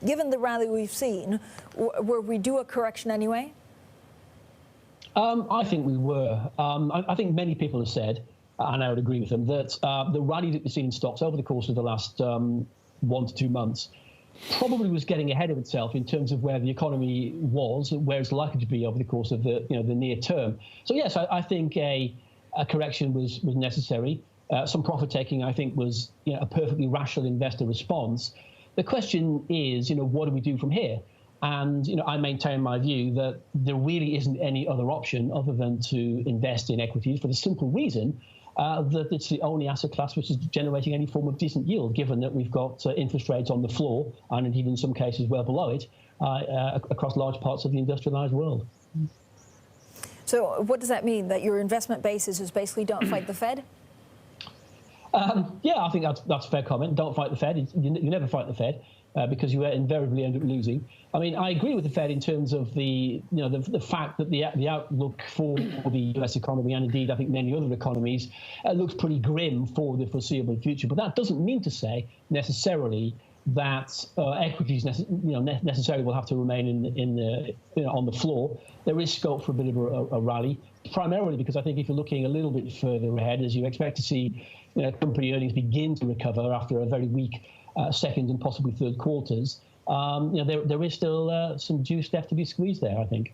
Given the rally we've seen, were we due a correction anyway? I think we were. I think many people have said, and I would agree with them, that the rally that we've seen in stocks over the course of the last 1 to 2 months probably was getting ahead of itself in terms of where the economy was, where it's likely to be over the course of the near term. So yes, I think a correction was necessary. Some profit taking, I think, was a perfectly rational investor response. The question is, what do we do from here? And I maintain my view that there really isn't any other option other than to invest in equities for the simple reason that it's the only asset class which is generating any form of decent yield, given that we've got interest rates on the floor, and indeed in some cases well below it, across large parts of the industrialized world. So what does that mean? That your investment basis is basically don't fight the Fed? Yeah, I think that's a fair comment. Don't fight the Fed. You never fight the Fed because you invariably end up losing. I mean, I agree with the Fed in terms of the fact that the outlook for the US economy, and indeed I think many other economies, looks pretty grim for the foreseeable future. But that doesn't mean to say necessarily that equities necessarily will have to remain on the floor. There is scope for a bit of a rally, primarily because I think if you're looking a little bit further ahead, as you expect to see company earnings begin to recover after a very weak second and possibly third quarters, there is still some juice left to be squeezed there, I think.